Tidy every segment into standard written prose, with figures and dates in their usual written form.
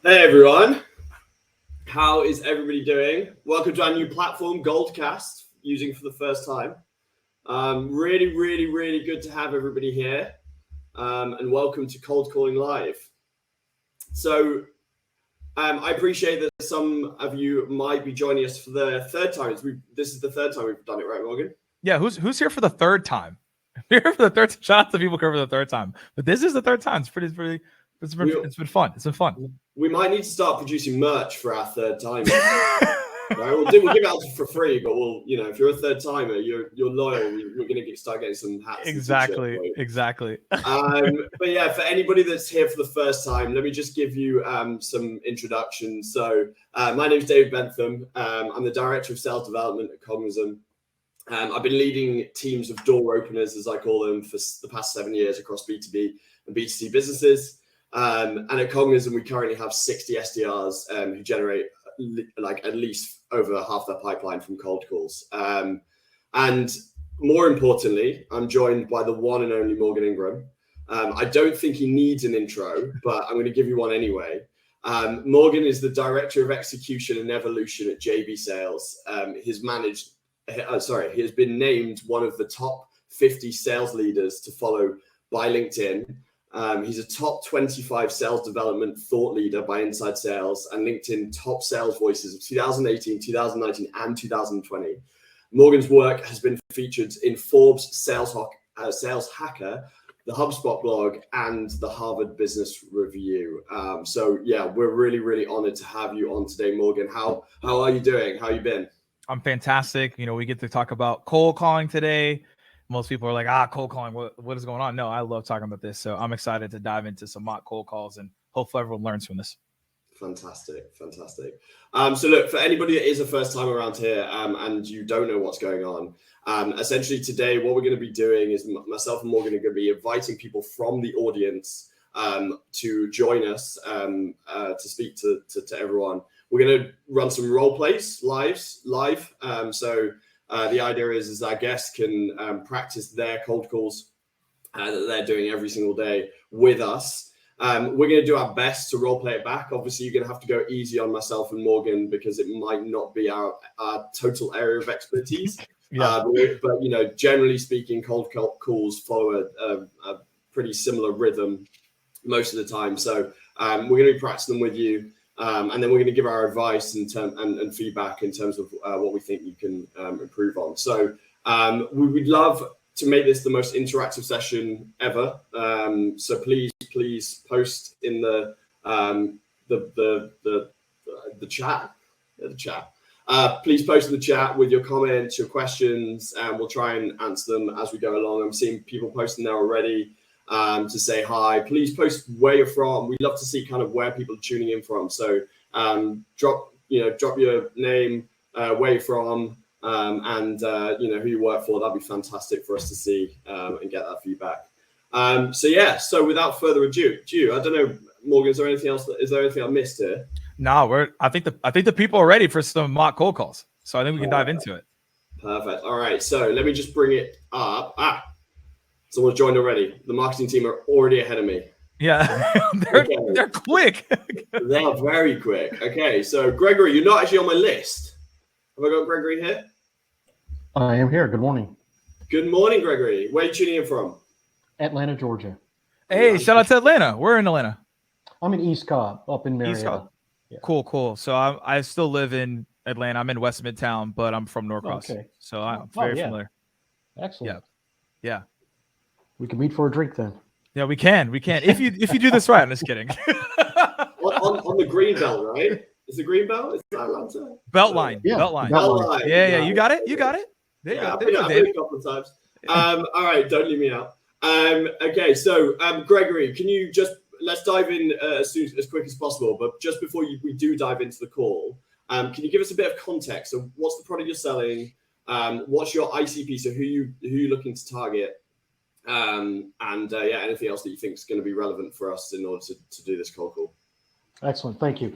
Hey everyone, how is everybody doing? Welcome to our new platform, Goldcast, using for the first time. Really good to have everybody here, and welcome to Cold Calling Live. So, I appreciate that some of you might be joining us for the third time. This is the third time we've done it, right, Morgan? Yeah, who's here for the third time? Here for the third. Shout out to people who are for the third time, but this is the third time. It's pretty. It's been fun. It's been fun. We might need to start producing merch for our third time. Right? We'll give it out for free, but if you're a third timer, you're loyal. We're going to start getting some hats. Exactly. But yeah, for anybody that's here for the first time, let me just give you some introductions. So my name is David Bentham. I'm the Director of Sales Development at Cognism. I've been leading teams of door openers, as I call them, for the past 7 years across B2B and B2C businesses. And at Cognism, we currently have 60 SDRs who generate at least over half their pipeline from cold calls. And more importantly, I'm joined by the one and only Morgan Ingram. I don't think he needs an intro, but I'm going to give you one anyway. Morgan is the Director of Execution and Evolution at JB Sales. He has been named one of the top 50 sales leaders to follow by LinkedIn. He's a top 25 sales development thought leader by Inside Sales and LinkedIn top sales voices of 2018, 2019, and 2020. Morgan's work has been featured in Forbes Sales Hacker, the HubSpot blog, and the Harvard Business Review. So yeah, we're really honored to have you on today, Morgan. How are you doing? How you been? I'm fantastic. We get to talk about cold calling today. Most people are like, cold calling, what is going on? No, I love talking about this. So I'm excited to dive into some mock cold calls and hopefully everyone learns from this. Fantastic. So look, for anybody that is a first time around here and you don't know what's going on, essentially today, what we're going to be doing is myself and Morgan are going to be inviting people from the audience to join us to speak to everyone. We're going to run some role plays live. So the idea is our guests can practice their cold calls that they're doing every single day with us. We're going to do our best to role play it back. Obviously, you're going to have to go easy on myself and Morgan because it might not be our total area of expertise. Yeah. But generally speaking, cold calls follow a pretty similar rhythm most of the time. So we're going to be practicing them with you. And then we're going to give our advice and feedback in terms of what we think you can improve on. So we would love to make this the most interactive session ever. So please post in the chat. Please post in the chat with your comments, your questions, and we'll try and answer them as we go along. I'm seeing people posting there already. To say hi, please post where you're from. We'd love to see kind of where people are tuning in from. So drop your name, where you're from, and who you work for. That'd be fantastic for us to see and get that feedback. So without further ado, I don't know, Morgan, is there anything I missed here? No, I think the people are ready for some mock cold calls. So I think we can dive into it. Perfect. All right. So let me just bring it up. Someone's joined already. The marketing team are already ahead of me. Yeah, they're quick. They are very quick. Okay, so Gregory, you're not actually on my list. Have I got Gregory here? I am here. Good morning. Good morning, Gregory. Where are you tuning in from? Atlanta, Georgia. Hey, shout out to Atlanta. We're in Atlanta. I'm in East Cobb, up in Marietta. East Cobb. Yeah. Cool. So I still live in Atlanta. I'm in West Midtown, but I'm from Norcross. Okay. So I'm very familiar. Excellent. Yeah. We can meet for a drink then. Yeah, we can. If you do this right. I'm just kidding. on the green belt, right? Is the green belt? Is that Atlanta? Beltline. Yeah. Beltline. Yeah. You got it. There you go. I've been a couple of times. All right. Don't leave me out. Okay. So, Gregory, can you let's dive in as quick as possible. But just before we do dive into the call, can you give us a bit of context? So, what's the product you're selling? What's your ICP? So, who you looking to target? Anything else that you think is going to be relevant for us in order to do this cold call? Excellent. Thank you.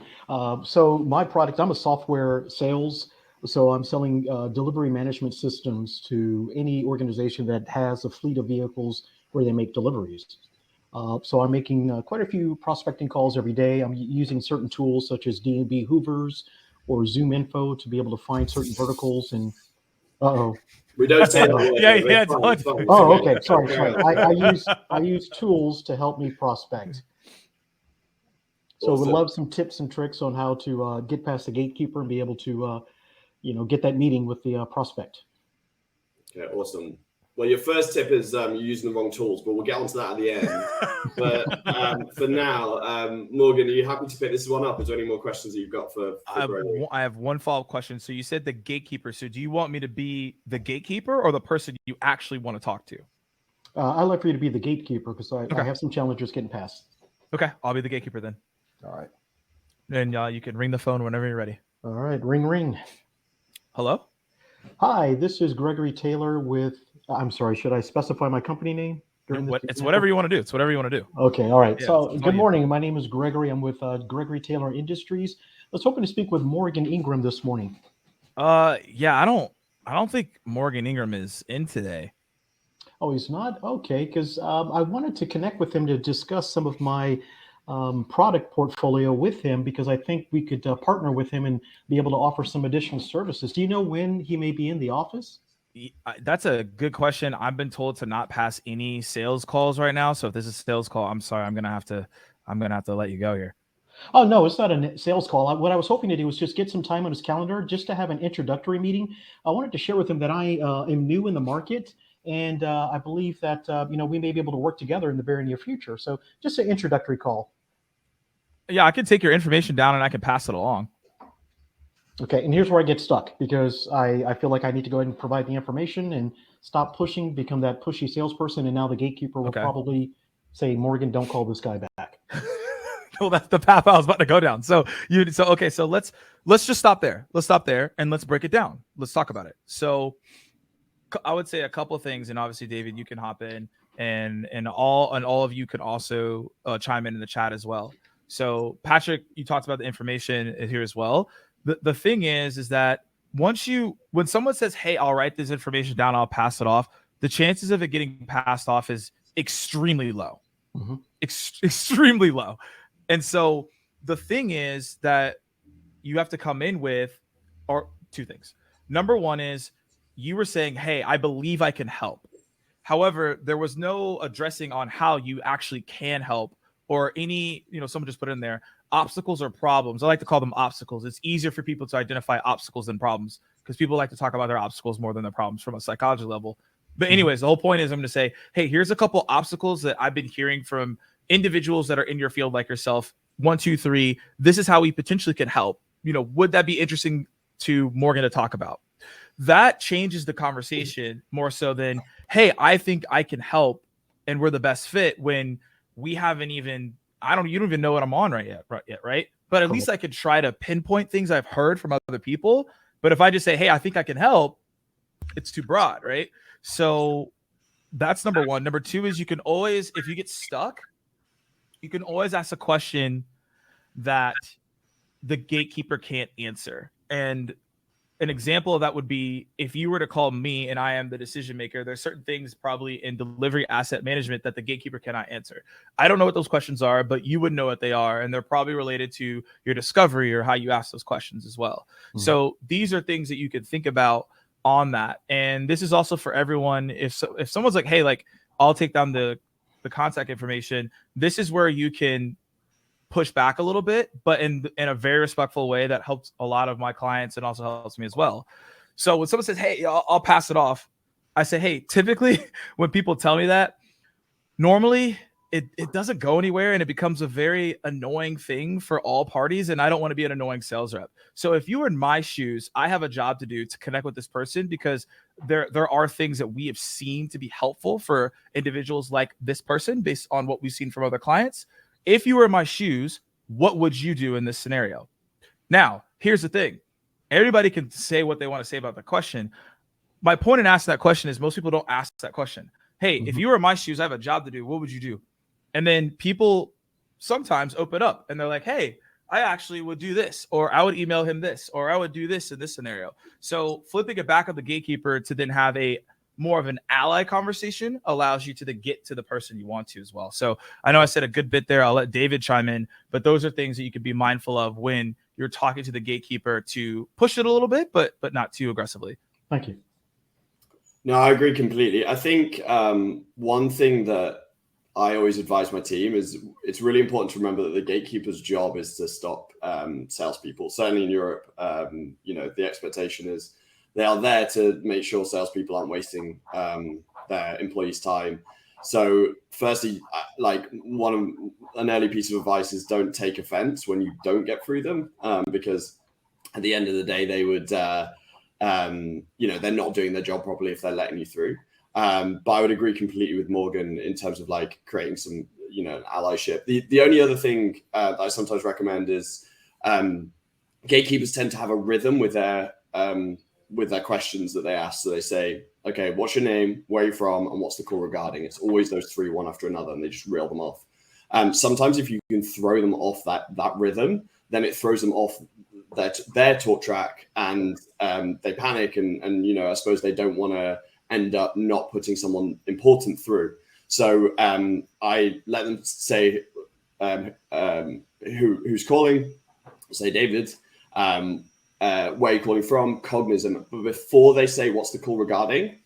So my product, I'm a software sales. So I'm selling delivery management systems to any organization that has a fleet of vehicles where they make deliveries. So I'm making quite a few prospecting calls every day. I'm using certain tools such as D&B Hoovers or Zoom Info to be able to find certain verticals. And uh-oh. We don't say that word. Yeah, Though. yeah. It's fine, it's fine. Oh, Okay. okay. Sorry. I use tools to help me prospect. So Awesome. would love some tips and tricks on how to get past the gatekeeper and be able to, get that meeting with the prospect. Okay, awesome. Well, your first tip is you're using the wrong tools, but we'll get onto that at the end. But for now, Morgan, are you happy to pick this one up? Is there any more questions that you've got for Gregory? I have one follow-up question. So you said the gatekeeper. So do you want me to be the gatekeeper or the person you actually want to talk to? I'd like for you to be the gatekeeper because I have some challenges getting past. Okay, I'll be the gatekeeper then. All right. And you can ring the phone whenever you're ready. All right. Ring, ring. Hello? Hi, this is Gregory Taylor with, I'm sorry, should I specify my company name? It's whatever you want to do. It's whatever you want to do. Okay, all right. Yeah, So good morning. My name is Gregory. I'm with Gregory Taylor Industries. I was hoping to speak with Morgan Ingram this morning. Yeah, I don't think Morgan Ingram is in today. Oh, he's not? Okay, because I wanted to connect with him to discuss some of my product portfolio with him because I think we could partner with him and be able to offer some additional services. Do you know when he may be in the office? That's a good question. I've been told to not pass any sales calls right now. So if this is a sales call, I'm sorry. I'm gonna have to let you go here. Oh, no, it's not a sales call. What I was hoping to do was just get some time on his calendar just to have an introductory meeting. I wanted to share with him that I am new in the market, and I believe that we may be able to work together in the very near future. So just an introductory call. Yeah, I can take your information down and I can pass it along. Okay, and here's where I get stuck because I feel like I need to go ahead and provide the information and stop pushing, become that pushy salesperson, and now the gatekeeper will probably say, Morgan, don't call this guy back. Well, that's the path I was about to go down. So let's just stop there. Let's stop there and let's break it down. Let's talk about it. So I would say a couple of things, and obviously, David, you can hop in, and all of you can also chime in the chat as well. So Patrick, you talked about the information here as well. The thing is that when someone says, hey, I'll write this information down, I'll pass it off, the chances of it getting passed off is extremely low. Mm-hmm. Extremely low. And so the thing is that you have to come in with two things. Number one is you were saying, hey, I believe I can help. However, there was no addressing on how you actually can help or any, someone just put in there, obstacles or problems. I like to call them obstacles. It's easier for people to identify obstacles than problems because people like to talk about their obstacles more than their problems from a psychology level. But anyways, the whole point is I'm going to say, hey, here's a couple obstacles that I've been hearing from individuals that are in your field like yourself. 1, 2, 3. This is how we potentially can help. Would that be interesting to Morgan to talk about? That changes the conversation more so than, hey, I think I can help and we're the best fit when we haven't even, you don't even know what I'm on right yet, right? But at least I could try to pinpoint things I've heard from other people. But if I just say, hey, I think I can help, it's too broad, right? So that's number one. Number two is you can always, if you get stuck, you can always ask a question that the gatekeeper can't answer. And an example of that would be if you were to call me and I am the decision maker, there's certain things probably in delivery asset management that the gatekeeper cannot answer. I don't know what those questions are, but you would know what they are. And they're probably related to your discovery or how you ask those questions as well. Mm-hmm. So these are things that you could think about on that. And this is also for everyone. If someone's like, hey, like I'll take down the contact information, this is where you can push back a little bit, but in a very respectful way that helps a lot of my clients and also helps me as well. So when someone says, hey, I'll pass it off, I say, hey, typically when people tell me that, normally it doesn't go anywhere and it becomes a very annoying thing for all parties. And I don't want to be an annoying sales rep. So if you were in my shoes, I have a job to do to connect with this person because there are things that we have seen to be helpful for individuals like this person based on what we've seen from other clients. If you were in my shoes, what would you do in this scenario? Now, here's the thing. Everybody can say what they want to say about the question. My point in asking that question is most people don't ask that question. Hey, if you were in my shoes, I have a job to do. What would you do? And then people sometimes open up and they're like, hey, I actually would do this, or I would email him this, or I would do this in this scenario. So flipping it back on the gatekeeper to then have a more of an ally conversation allows you to get to the person you want to as well. So I know I said a good bit there. I'll let David chime in, but those are things that you could be mindful of when you're talking to the gatekeeper to push it a little bit, but not too aggressively. Thank you. No, I agree completely. I think one thing that I always advise my team is it's really important to remember that the gatekeeper's job is to stop salespeople. Certainly in Europe, the expectation is they are there to make sure salespeople aren't wasting their employees' time. So firstly, an early piece of advice is don't take offense when you don't get through them, because at the end of the day, they would, they're not doing their job properly if they're letting you through. But I would agree completely with Morgan in terms of like creating some, allyship. The only other thing that I sometimes recommend is gatekeepers tend to have a rhythm with their questions that they ask. So they say, okay, what's your name, where are you from, and what's the call regarding? It's always those three, one after another, and they just reel them off. Sometimes if you can throw them off that rhythm, then it throws them off their talk track, and they panic, and I suppose they don't want to end up not putting someone important through. So I let them say who's calling, say David, where are you calling from, Cognism. But before they say what's the call regarding,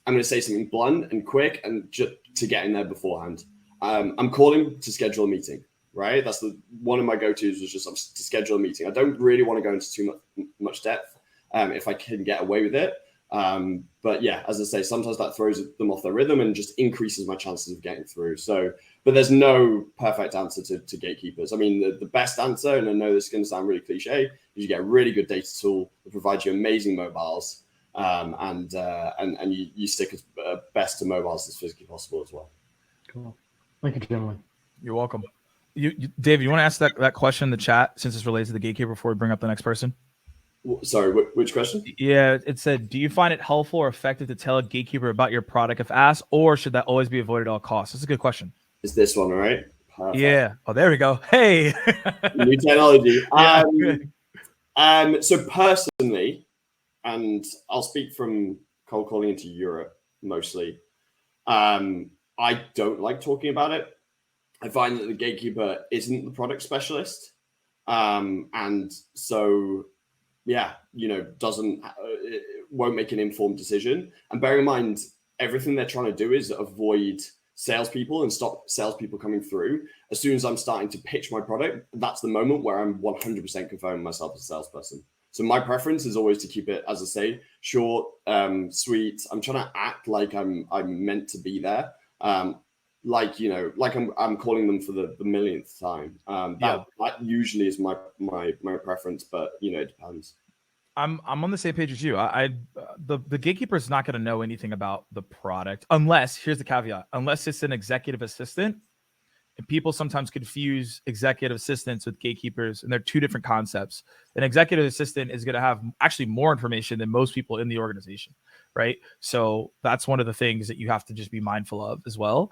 I'm going to say something blunt and quick and just to get in there beforehand. I'm calling to schedule a meeting, right? That's one of my go-tos was just to schedule a meeting. I don't really want to go into too much depth if I can get away with it. But yeah, as I say, sometimes that throws them off their rhythm and just increases my chances of getting through. So, but there's no perfect answer to gatekeepers. I mean, the best answer, and I know this is going to sound really cliche, is you get a really good data tool that provides you amazing mobiles, and you stick as best to mobiles as physically possible as well. Cool. Thank you, gentlemen. You're welcome. David, you want to ask that question in the chat since it's related to the gatekeeper before we bring up the next person? Sorry, which question? Yeah, it said, do you find it helpful or effective to tell a gatekeeper about your product if asked, or should that always be avoided at all costs? That's a good question. Is this one all right? Perfect. Yeah. Oh, there we go. Hey. New technology. Yeah, so personally, and I'll speak from cold calling into Europe mostly, I don't like talking about it. I find that the gatekeeper isn't the product specialist. And so, yeah, won't make an informed decision. And bear in mind, everything they're trying to do is avoid salespeople and stop salespeople coming through. As soon as I'm starting to pitch my product, that's the moment where I'm 100% confirming myself as a salesperson. So my preference is always to keep it, as I say, short, sweet. I'm trying to act like I'm meant to be there. Like I'm calling them for the millionth time. That usually is my preference, but it depends. I'm on the same page as you. The gatekeeper is not going to know anything about the product unless, here's the caveat, unless it's an executive assistant. And people sometimes confuse executive assistants with gatekeepers, and they're two different concepts. An executive assistant is going to have actually more information than most people in the organization, right? So that's one of the things that you have to just be mindful of as well.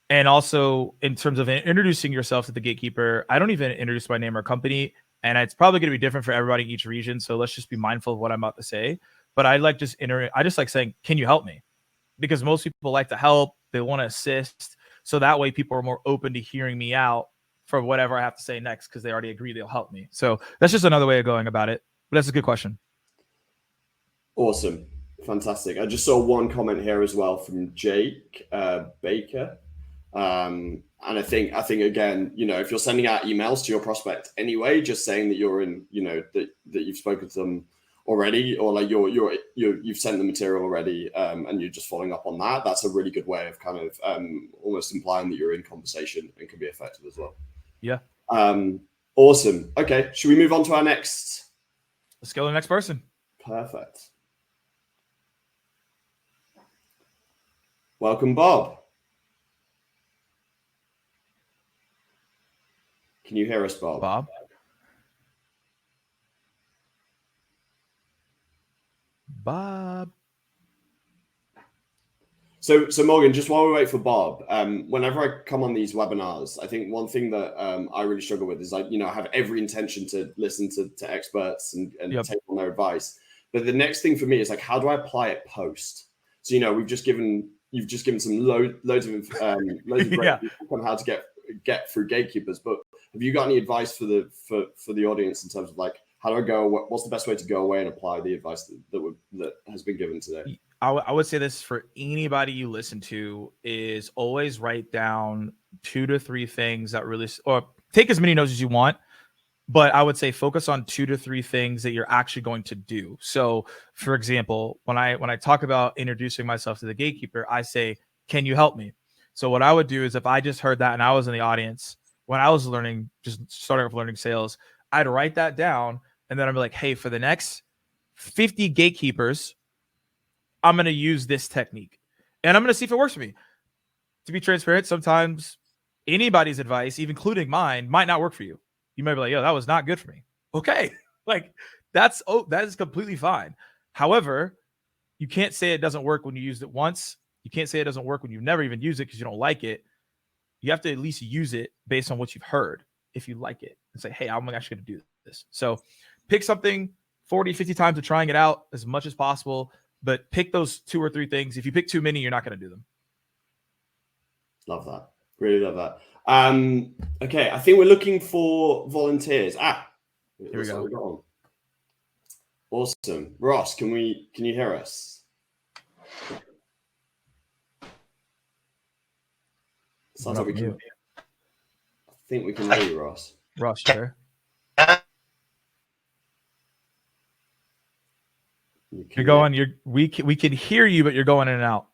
And also in terms of introducing yourself to the gatekeeper, I don't even introduce my name or company, and it's probably going to be different for everybody in each region. So let's just be mindful of what I'm about to say. But I just like saying, can you help me? Because most people like to help. They want to assist. So that way people are more open to hearing me out for whatever I have to say next because they already agree they'll help me. So that's just another way of going about it. But that's a good question. Awesome. Fantastic. I just saw one comment here as well from Jake Baker. And I think again, if you're sending out emails to your prospect anyway, just saying that you're in, that you've spoken to them already, or like you've sent the material already, and you're just following up on that. That's a really good way of kind of almost implying that you're in conversation and can be effective as well. Yeah. Awesome. Okay. Should we move on to our next? Let's go to the next person. Perfect. Welcome, Bob. Can you hear us, Bob? Bob. So Morgan, just while we wait for Bob, whenever I come on these webinars, I think one thing that I really struggle with is I have every intention to listen to experts and take on their advice. But the next thing for me is like, how do I apply it post? So we've just given you've just given some loads of great Yeah. on how to get through gatekeepers. But have you got any advice for the audience in terms of like how do I go? What's the best way to go away and apply the advice that has been given today? I would say this for anybody you listen to is always write down 2 to 3 things that really, or take as many notes as you want, but I would say focus on 2 to 3 things that you're actually going to do. So for example, when I talk about introducing myself to the gatekeeper, I say, can you help me? So what I would do is if I just heard that and I was in the audience when I was learning, just starting off learning sales, I'd write that down and then I'd be like, hey, for the next 50 gatekeepers, I'm going to use this technique and I'm going to see if it works for me. To be transparent, sometimes anybody's advice, even including mine, might not work for you. You might be like, yo, that was not good for me. Okay. Like that is completely fine. However, you can't say it doesn't work when you used it once. You can't say it doesn't work when you've never even used it because you don't like it. You have to at least use it based on what you've heard if you like it and say, hey, I'm actually going to do this. So pick something 40, 50 times of trying it out as much as possible, but pick those 2 or 3 things. If you pick too many, you're not going to do them. Love that. Really love that. Okay, I think we're looking for volunteers. Here we go. Awesome. Ross, can you hear us? Sounds like we can. I think we can hear you, Ross. Ross, there. You're going. We can hear you, but you're going in and out.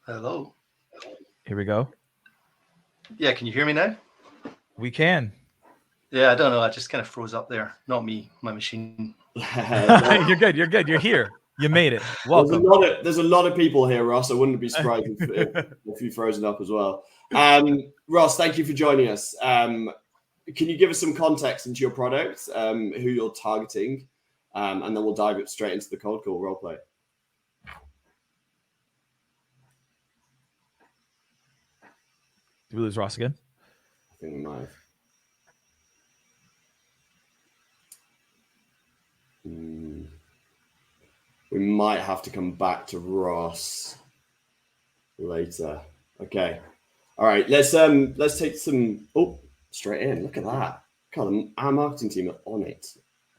Hello. Here we go. Yeah, can you hear me now? We can. Yeah, I don't know. I just kind of froze up there. Not me, my machine. You're good. You're good. You're here. You made it. Welcome. There's a lot of people here, Ross. I wouldn't be surprised if you've frozen up as well. Ross, thank you for joining us. Can you give us some context into your product, who you're targeting, and then we'll dive straight into the cold call roleplay. Did we lose Ross again? I think we might have. We might have to come back to Ross later. Okay. All right. Let's take some. Oh, straight in. Look at that. God, our marketing team are on it.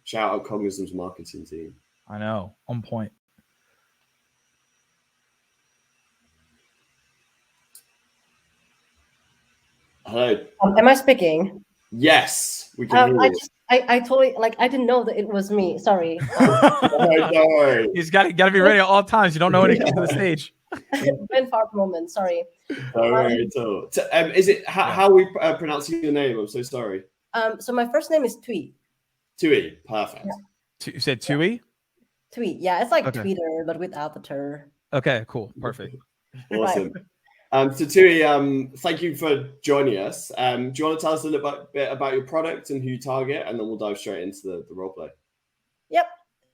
Shout out Cognism's marketing team. I know. On point. Hello. Am I speaking? Yes, we can hear you. I totally I didn't know that it was me. Sorry. Don't worry. He's got to be ready at all times. You don't know when he comes to the stage. Brain fart moment. Sorry. Don't worry at all. Is it how are we pronouncing your name? I'm so sorry. So my first name is Tui. Tui. Perfect. Yeah. You said Tui? Tui. Yeah, it's like Okay. Twitter but without the tur. Okay, cool. Perfect. Awesome. So Tui, thank you for joining us. Do you want to tell us a little bit about your product and who you target, and then we'll dive straight into the role play. Yep.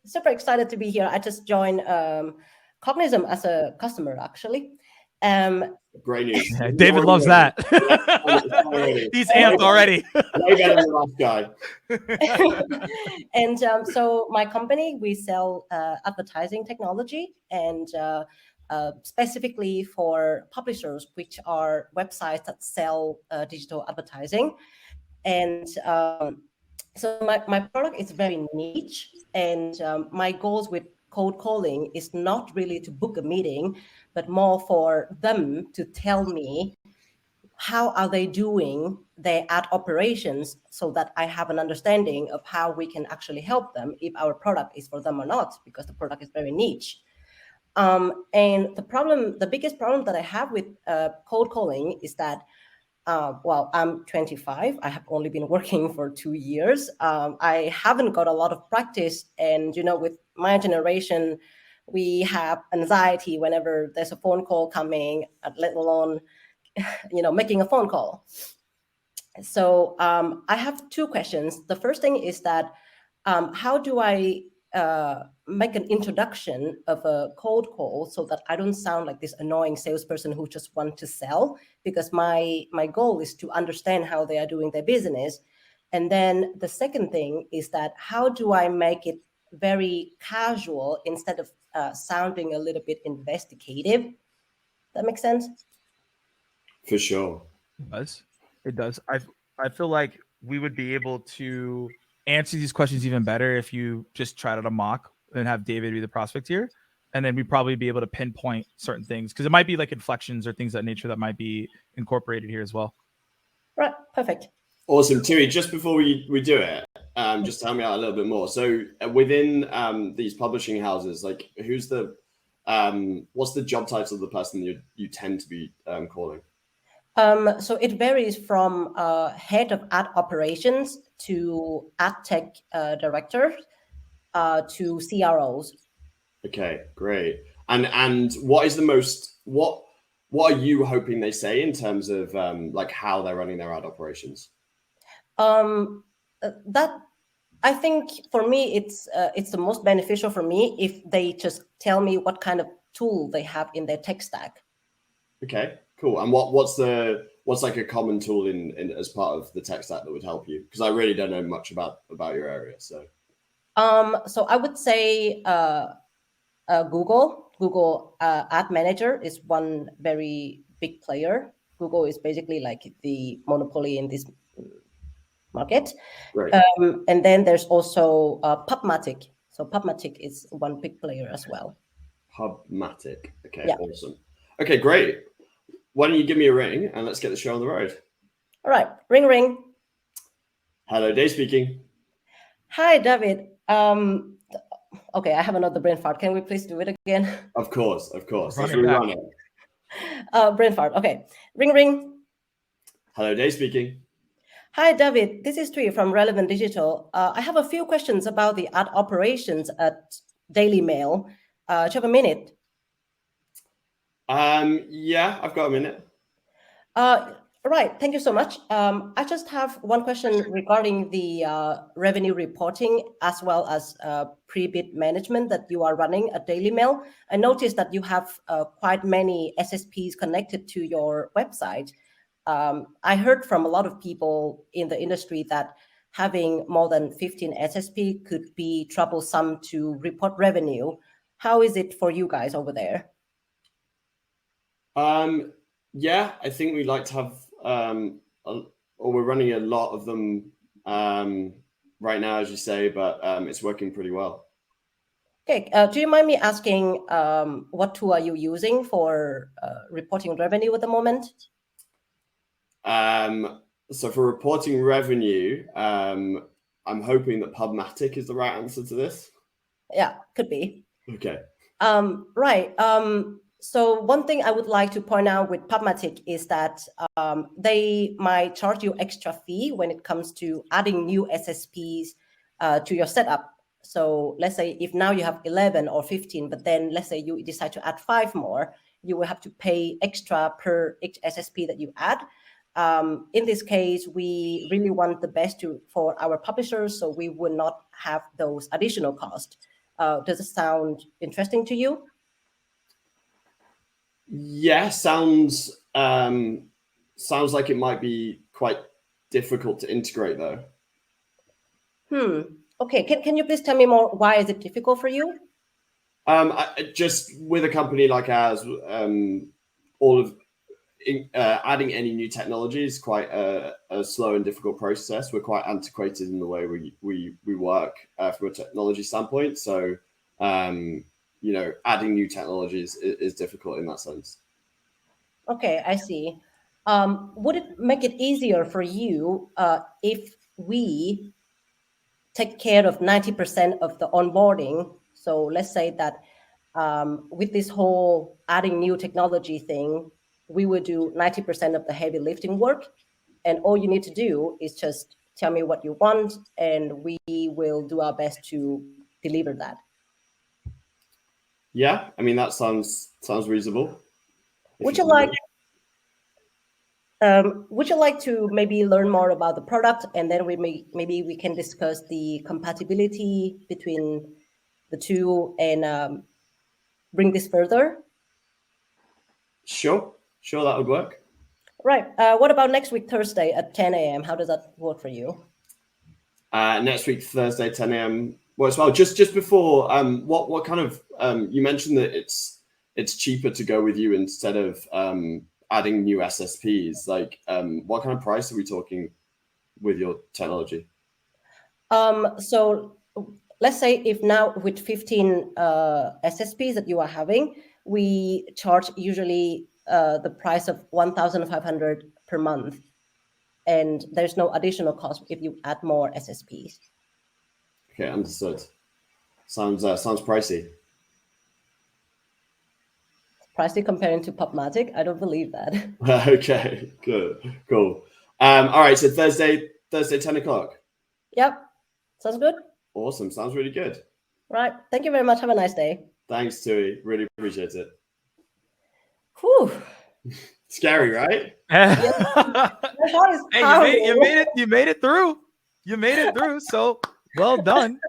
Super excited to be here. I just joined Cognism as a customer, actually. Great news. Yeah, David loves that. He's amped already. Way better than the last guy. And so my company, we sell advertising technology and specifically for publishers, which are websites that sell digital advertising. And so my product is very niche, and my goals with cold calling is not really to book a meeting, but more for them to tell me how are they doing their ad operations so that I have an understanding of how we can actually help them if our product is for them or not, because the product is very niche. And the biggest problem that I have with cold calling is that, well, I'm 25. I have only been working for 2 years. I haven't got a lot of practice. And, with my generation, we have anxiety whenever there's a phone call coming, let alone, making a phone call. So I have 2 questions. The first thing is that how do I make an introduction of a cold call so that I don't sound like this annoying salesperson who just wants to sell, because my goal is to understand how they are doing their business. And then the second thing is that how do I make it very casual instead of sounding a little bit investigative. That makes sense? For sure. It does. I feel like we would be able to answer these questions even better if you just tried out a mock and have David be the prospect here. And then we'd probably be able to pinpoint certain things because it might be like inflections or things of that nature that might be incorporated here as well. Right. Perfect. Awesome. Tui, just before we do it, just tell me out a little bit more. So within these publishing houses, like who's the what's the job title of the person you tend to be calling? So it varies from head of ad operations to ad tech director to CROs. Okay, great. And what is the most what are you hoping they say in terms of like how they're running their ad operations? That I think for me it's the most beneficial for me if they just tell me what kind of tool they have in their tech stack. Okay, cool. And what's like a common tool in as part of the tech stack that would help you? Because I really don't know much about your area. So I would say Google Ad Manager is one very big player. Google is basically like the monopoly in this market. Right. And then there's also Pubmatic. So Pubmatic is one big player as well. Pubmatic. Okay, yeah. Awesome. Okay, great. Why don't you give me a ring and let's get the show on the road? All right. Ring, ring. Hello, Dave speaking. Hi, David. Okay, I have another brain fart. Can we please do it again? Of course. Let's Run rerun it. Brain fart. Okay. Ring, ring. Hello, Dave speaking. Hi, David. This is Tui from Relevant Digital. I have a few questions about the ad operations at Daily Mail. Do you have a minute? Yeah, I've got a minute. Right. Thank you so much. I just have one question regarding the revenue reporting as well as pre-bid management that you are running at Daily Mail. I noticed that you have quite many SSPs connected to your website. I heard from a lot of people in the industry that having more than 15 SSP could be troublesome to report revenue. How is it for you guys over there? Yeah, I think we'd like to have, or we're running a lot of them right now, as you say, but it's working pretty well. Okay, do you mind me asking what tool are you using for reporting revenue at the moment? So for reporting revenue, I'm hoping that Pubmatic is the right answer to this. Yeah, could be. Okay. Right. So one thing I would like to point out with Pubmatic is that they might charge you extra fee when it comes to adding new SSPs to your setup. So let's say if now you have 11 or 15, but then let's say you decide to add 5 more, you will have to pay extra per each SSP that you add. In this case, we really want the best for our publishers, so we would not have those additional costs. Does it sound interesting to you? Yeah, sounds like it might be quite difficult to integrate though. Okay, can you please tell me more? Why is it difficult for you? Just with a company like ours, all of adding any new technology is quite a slow and difficult process. We're quite antiquated in the way we work from a technology standpoint. So, adding new technologies is difficult in that sense. Okay, I see. Would it make it easier for you if we take care of 90% of the onboarding? So let's say that with this whole adding new technology thing, we will do 90% of the heavy lifting work. And all you need to do is just tell me what you want, and we will do our best to deliver that. Yeah, I mean, that sounds reasonable. Would you like to maybe learn more about the product, and then maybe we can discuss the compatibility between the two and bring this further? Sure, that would work. Right. What about next week, Thursday at 10 a.m.? How does that work for you? Next week, Thursday, 10 a.m. as well. Just before, what kind of you mentioned that it's cheaper to go with you instead of adding new SSPs. Like, what kind of price are we talking with your technology? So let's say if now with 15 SSPs that you are having, we charge usually the price of 1,500 per month, and there's no additional cost if you add more SSPs. Okay, understood. Sounds pricey. Pricey comparing to PubMatic? I don't believe that. Okay, good, cool. All right, so Thursday 10 o'clock. Yep, sounds good. Awesome, sounds really good. Right, thank you very much. Have a nice day. Thanks, Tui. Really appreciate it. Whew. Scary, right? Hey, You you made it through. You made it through. So well done.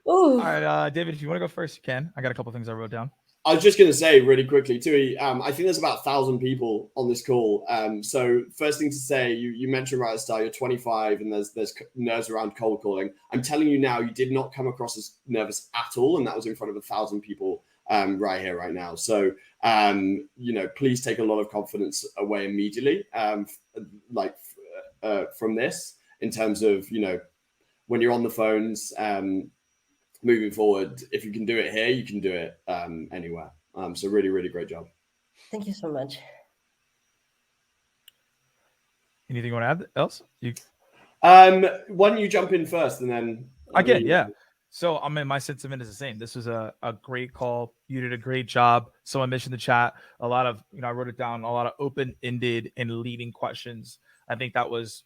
All right, David, if you want to go first, you can. I got a couple things I wrote down. I was just going to say really quickly, Tui, I think there's about 1,000 people on this call. So first thing to say, you mentioned right at the start, you're 25 and there's nerves around cold calling. I'm telling you now, you did not come across as nervous at all. And that was in front of 1,000 people right here, right now. So, please take a lot of confidence away immediately, from this in terms of, when you're on the phones, moving forward, if you can do it here, you can do it anywhere. So really, really great job. Thank you so much. Anything you want to add else? Why don't you jump in first and then I get, yeah. So I mean, my sentiment is the same. This was a great call. You did a great job. Someone mentioned the chat. A lot of, I wrote it down, a lot of open-ended and leading questions. I think that was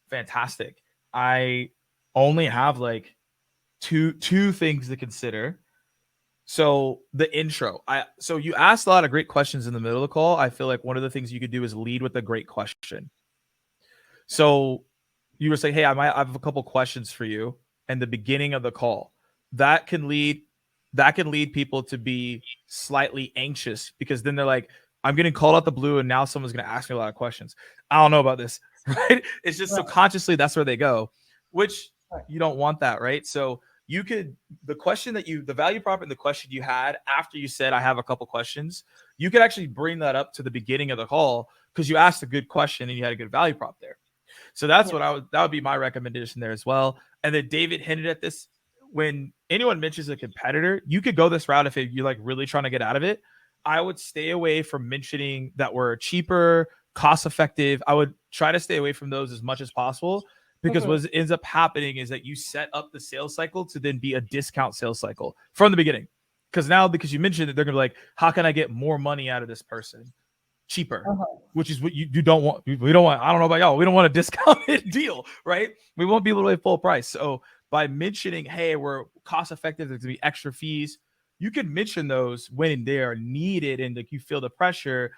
fantastic. I only have like two things to consider. So the intro, so you asked a lot of great questions in the middle of the call. I feel like one of the things you could do is lead with a great question. So you were saying, hey, I have a couple questions for you in the beginning of the call. That can lead people to be slightly anxious, because then they're like, I'm getting called out the blue and now someone's going to ask me a lot of questions. I don't know about this, right? It's just subconsciously that's where they go, which you don't want that, right? So you could, the value prop and the question you had after you said, I have a couple questions, you could actually bring that up to the beginning of the call because you asked a good question and you had a good value prop there. So that's that would be my recommendation there as well. And then David hinted at this. When anyone mentions a competitor, you could go this route if you're like really trying to get out of it. I would stay away from mentioning that we're cheaper, cost effective. I would try to stay away from those as much as possible, because what ends up happening is that you set up the sales cycle to then be a discount sales cycle from the beginning. Because you mentioned that, they're going to be like, how can I get more money out of this person? Cheaper, which is what you don't want. We don't want, I don't know about y'all, we don't want a discounted deal, right? We won't be able to pay full price. So by mentioning, hey, we're cost effective, there's gonna be extra fees, you can mention those when they are needed and like you feel the pressure,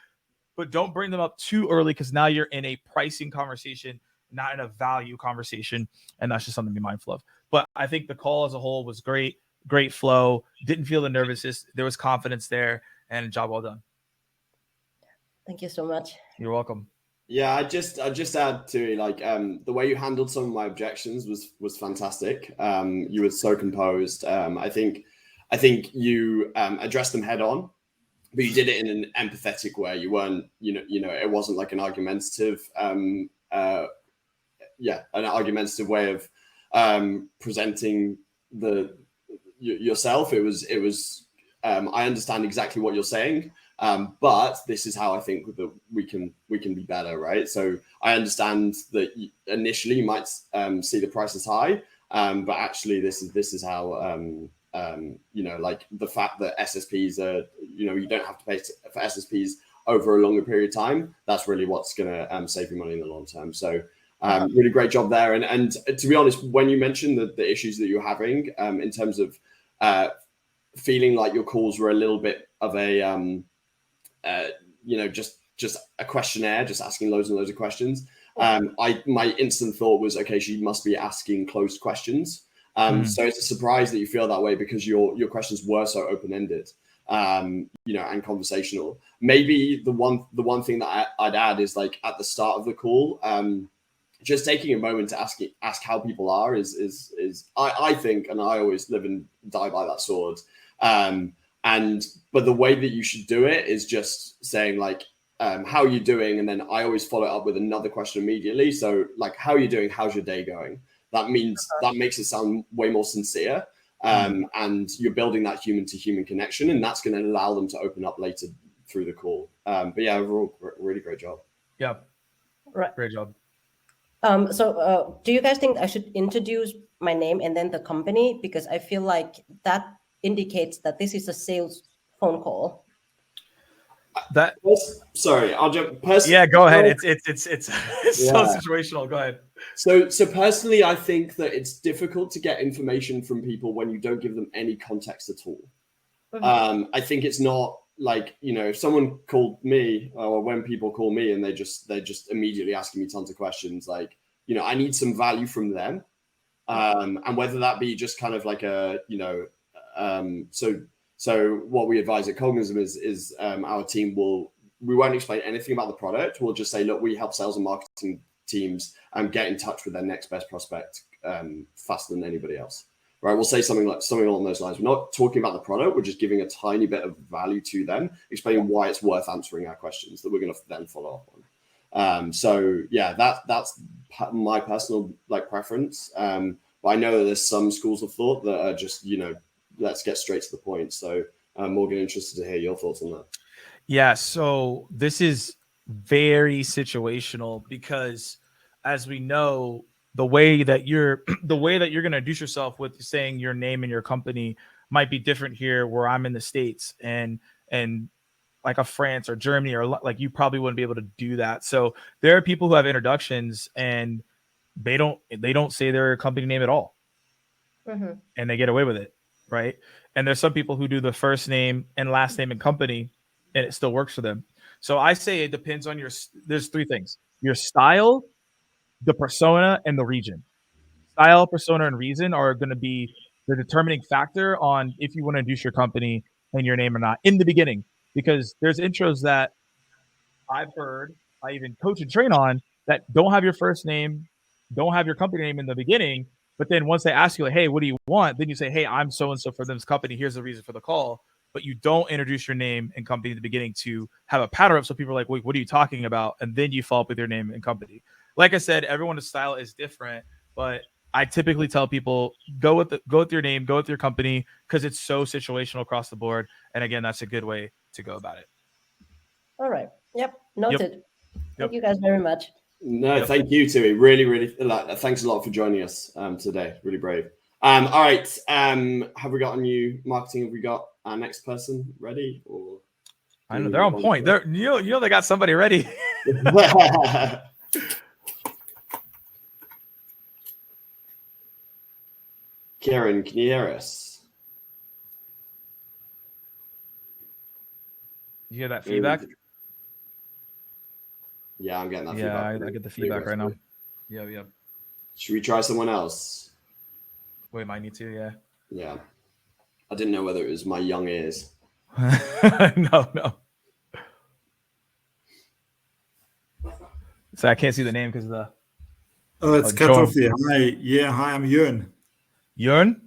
but don't bring them up too early, because now you're in a pricing conversation, not in a value conversation. And that's just something to be mindful of. But I think the call as a whole was great flow. Didn't feel the nervousness. There was confidence there, and job well done. Thank you so much. You're welcome. Yeah, I just add to like the way you handled some of my objections was fantastic. You were so composed. I think you addressed them head on, but you did it in an empathetic way. You weren't, it wasn't like an argumentative, an argumentative way of presenting yourself. It was I understand exactly what you're saying. But this is how I think that we can be better, right? So I understand that initially you might see the price as high, but actually this is how like the fact that SSPs are, you don't have to pay for SSPs over a longer period of time. That's really what's going to save you money in the long term. So really great job there. And to be honest, when you mentioned the issues that you're having in terms of feeling like your calls were a little bit of a just a questionnaire, just asking loads and loads of questions. My instant thought was, okay, she must be asking closed questions. So it's a surprise that you feel that way, because your questions were so open-ended, and conversational. Maybe the one thing that I'd add is, like, at the start of the call, just taking a moment to ask how people are is I think, and I always live and die by that sword. But the way that you should do it is just saying like, how are you doing? And then I always follow up with another question immediately. So like, how are you doing? How's your day going? That makes it sound way more sincere. And you're building that human to human connection, and that's going to allow them to open up later through the call. But yeah, overall, really great job. Yeah. Right. Great job. So do you guys think I should introduce my name and then the company? Because I feel like that indicates that this is a sales phone call. Sorry, I'll jump. Yeah, go ahead. It's so situational. Go ahead. So personally, I think that it's difficult to get information from people when you don't give them any context at all. I think it's not like, you know, if someone called me, or when people call me and they just immediately asking me tons of questions, like, you know, I need some value from them. And whether that be just kind of like a, you know, so what we advise at Cognism is our team we won't explain anything about the product. We'll just say, look, we help sales and marketing teams get in touch with their next best prospect faster than anybody else. Right? We'll say something along those lines. We're not talking about the product. We're just giving a tiny bit of value to them, explaining why it's worth answering our questions that we're going to then follow up on. So yeah, that's my personal like preference. But I know that there's some schools of thought that are just, you know, let's get straight to the point. So Morgan, interested to hear your thoughts on that. Yeah, so this is very situational because, as we know, the way that you're going to introduce yourself with saying your name and your company might be different here where I'm in the States and like a France or Germany, or like you probably wouldn't be able to do that. So there are people who have introductions and they don't say their company name at all, and they get away with it, right? And there's some people who do the first name and last name and company, and it still works for them. So I say it depends on there's three things: your style, the persona, and the region. Style, persona, and reason are going to be the determining factor on if you want to introduce your company and your name or not in the beginning. Because there's intros that I've heard, I even coach and train on, that don't have your first name, don't have your company name in the beginning. But then once they ask you, like, hey, what do you want? Then you say, hey, I'm so-and-so for this company. Here's the reason for the call. But you don't introduce your name and company at the beginning to have a pattern up. So people are like, wait, what are you talking about? And then you follow up with your name and company. Like I said, everyone's style is different, but I typically tell people go with your name, go with your company, because it's so situational across the board. And again, that's a good way to go about it. All right. Yep. Noted. Thank you guys very much. No, thank you, Tui. Really, really, thanks a lot for joining us today. Really brave. All right. Have we got a new marketing? Have we got our next person ready? Or I know they're on point. They're you know they got somebody ready. Kieran, can you hear us? You hear that feedback? Yeah, I'm getting that feedback. Yeah, I get the feedback right now. Yeah. Should we try someone else? We might need to, yeah. Yeah. I didn't know whether it was my young ears. No. So I can't see the name because of the... Oh, it's cut off there. Hi, I'm Jörn. Jörn?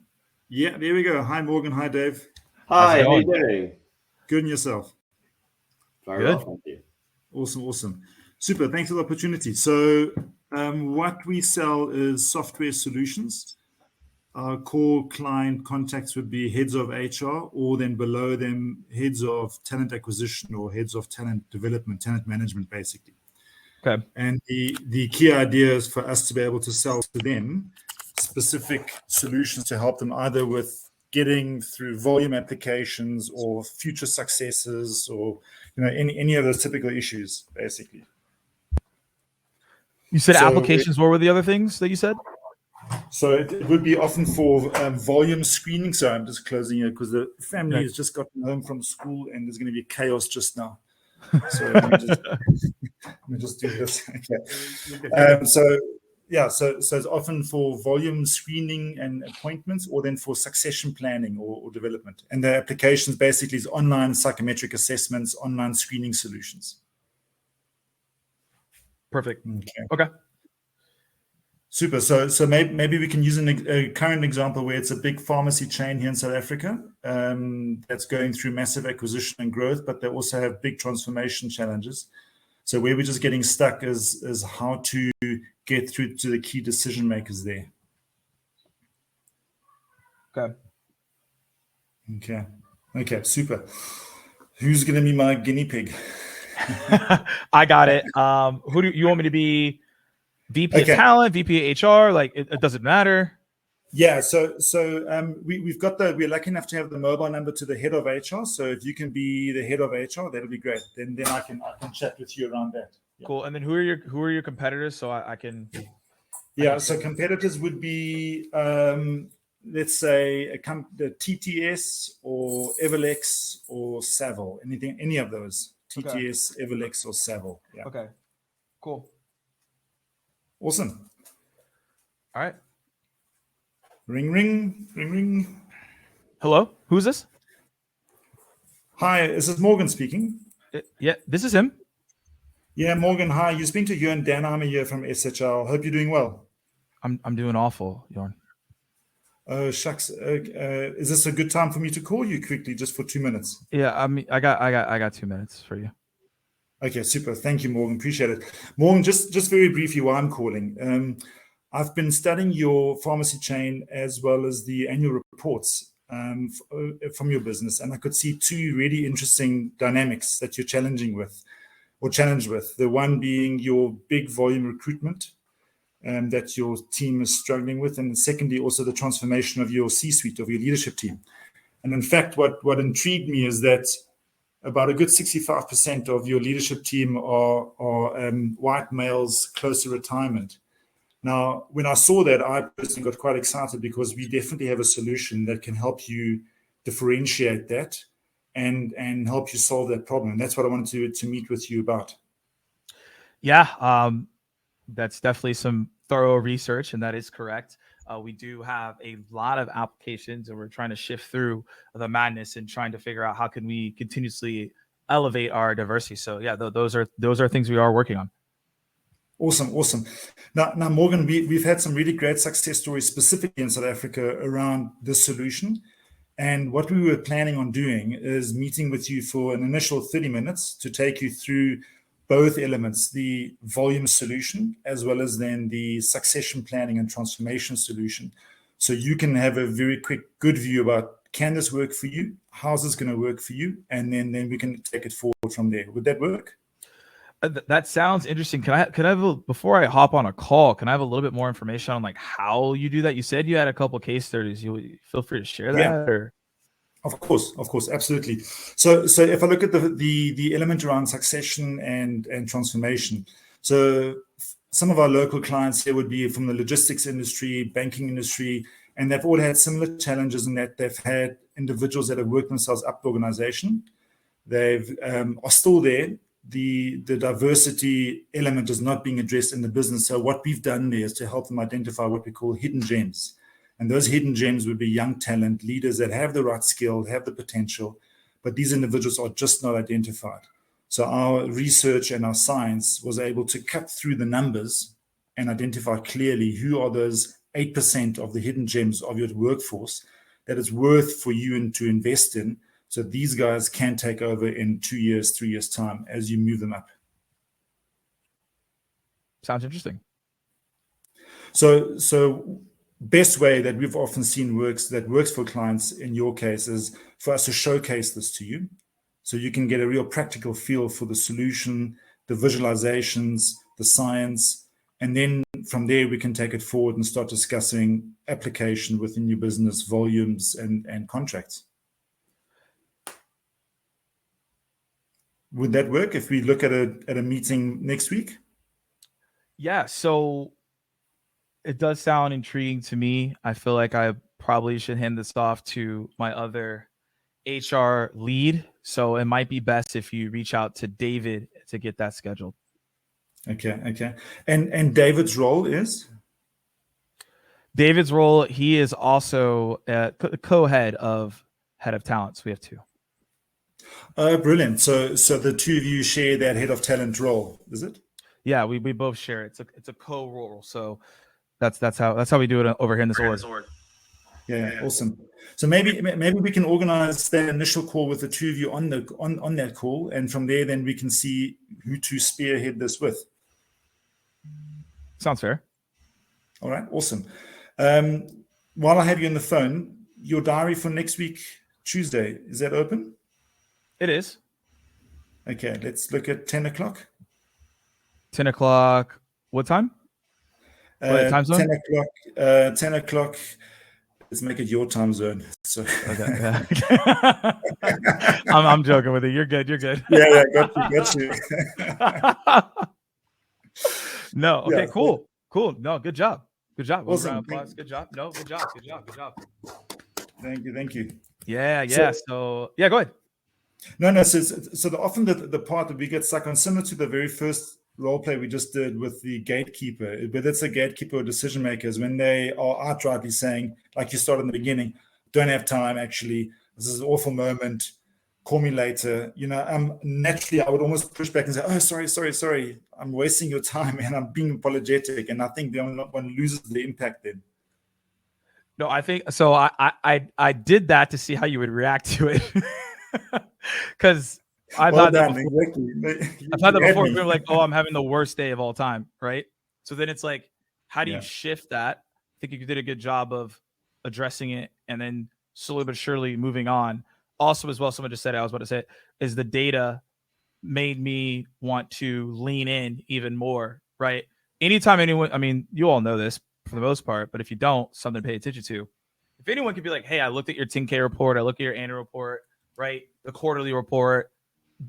Yeah, there we go. Hi, Morgan. Hi, Dave. Hi, how are you doing? Good, and yourself? Very well, thank you. Awesome. Super. Thanks for the opportunity. So what we sell is software solutions. Our core client contacts would be heads of HR, or then below them, heads of talent acquisition or heads of talent development, talent management, basically. Okay. And the key idea is for us to be able to sell to them specific solutions to help them either with getting through volume applications or future successes, or any of those typical issues, basically. You said applications. What were the other things that you said? So it would be often for volume screening. So I'm just closing here because the family has just gotten home from school and there's going to be chaos just now. So let me just do this. Okay. So it's often for volume screening and appointments, or then for succession planning or development. And the applications basically is online psychometric assessments, online screening solutions. Perfect. Okay. Super. So maybe we can use a current example where it's a big pharmacy chain here in South Africa that's going through massive acquisition and growth, but they also have big transformation challenges. So where we're just getting stuck is how to get through to the key decision makers there. Okay, super. Who's going to be my guinea pig? I got it. Who do you want me to be? VP of talent, VP of HR? Like it doesn't matter. Yeah. So we're lucky enough to have the mobile number to the head of HR. So if you can be the head of HR, that'll be great. Then I can chat with you around that. Yeah. Cool. And then who are your competitors? So I can. Yeah. So competitors would be let's say the TTS or Everlex or Savile. Any of those. TTS, Everlex, or Savile. Yeah. Okay. Cool. Awesome. All right. Ring, ring, ring, ring. Hello. Who's this? Hi. Is this Morgan speaking? Yeah. This is him. Yeah, Morgan. Hi. You speak to Jorn Danheimer here from SHL. Hope you're doing well. I'm doing awful, Jorn. Oh shucks. Is this a good time for me to call you quickly, just for 2 minutes? Yeah. I mean, I got 2 minutes for you. Okay, super. Thank you, Morgan. Appreciate it. Morgan, just very briefly why I'm calling. I've been studying your pharmacy chain as well as the annual reports from your business, and I could see two really interesting dynamics that you're challenged with. The one being your big volume recruitment that your team is struggling with, and secondly, also the transformation of your C-suite, of your leadership team. And in fact, what intrigued me is that about a good 65% of your leadership team are white males close to retirement. Now, when I saw that, I personally got quite excited because we definitely have a solution that can help you differentiate that and help you solve that problem. And that's what I wanted to meet with you about. Yeah, that's definitely some thorough research, and that is correct. We do have a lot of applications, and we're trying to shift through the madness and trying to figure out how can we continuously elevate our diversity. So yeah, those are things we are working on. Awesome. Now, Morgan, we've had some really great success stories specifically in South Africa around this solution. And what we were planning on doing is meeting with you for an initial 30 minutes to take you through both elements, the volume solution, as well as then the succession planning and transformation solution. So you can have a very quick, good view about, can this work for you? How's this going to work for you? And then we can take it forward from there. Would that work? That sounds interesting. Can I have before I hop on a call, can I have a little bit more information on like how you do that? You said you had a couple case studies. You feel free to share that. Yeah. Or? Of course, absolutely. So if I look at the element around succession and transformation, so some of our local clients here would be from the logistics industry, banking industry, and they've all had similar challenges in that they've had individuals that have worked themselves up the organization. They've are still there. The diversity element is not being addressed in the business. So what we've done there is to help them identify what we call hidden gems. And those hidden gems would be young talent, leaders that have the right skill, have the potential, but these individuals are just not identified. So our research and our science was able to cut through the numbers and identify clearly who are those 8% of the hidden gems of your workforce that is worth for you to invest in. So these guys can take over in 2 years, 3 years' time as you move them up. Sounds interesting. So best way that we've often seen works for clients in your case is for us to showcase this to you. So you can get a real practical feel for the solution, the visualizations, the science, and then from there we can take it forward and start discussing application within your business, volumes and contracts. Would that work if we look at a meeting next week? Yeah, so it does sound intriguing to me. I feel like I probably should hand this off to my other HR lead. So it might be best if you reach out to David to get that scheduled. Okay. And David's role is? David's role, he is also a co-head of head of talent. So we have two. Oh, brilliant. So the two of you share that head of talent role, is it? Yeah, we both share it. It's a co-role. So That's how we do it over here in this org. Yeah, awesome. So maybe we can organize that initial call with the two of you on that call, and from there, then we can see who to spearhead this with. Sounds fair. All right, awesome. While I have you on the phone, your diary for next week, Tuesday, is that open? It is. Okay, let's look at 10 o'clock. 10 o'clock. What time? What time zone? 10 o'clock. Let's make it your time zone. So okay, yeah. I'm joking with you. You're good. You're good. Yeah, got you. No, okay, Yeah, cool. No, good job. Awesome. Applause. Good job. No, good job. Thank you. Yeah. So yeah, go ahead. No. So often the part that we get stuck on, similar to the very first role play we just did with the gatekeeper, whether it's a gatekeeper or decision makers, when they are outrightly saying, like you started in the beginning, don't have time, actually, this is an awful moment, call me later. Naturally, I would almost push back and say, oh, sorry, I'm wasting your time and I'm being apologetic. And I think the only one loses the impact then. No, I think so. I did that to see how you would react to it. Because I've had that before. We were like, oh, I'm having the worst day of all time, right? So then it's like, how do you shift that? I think you did a good job of addressing it and then slowly but surely moving on. Also, as well, someone just said it, I was about to say it, is the data made me want to lean in even more, right? Anytime anyone, I mean, you all know this for the most part, but if you don't, something to pay attention to. If anyone could be like, hey, I looked at your 10K report, I looked at your annual report, right? The quarterly report,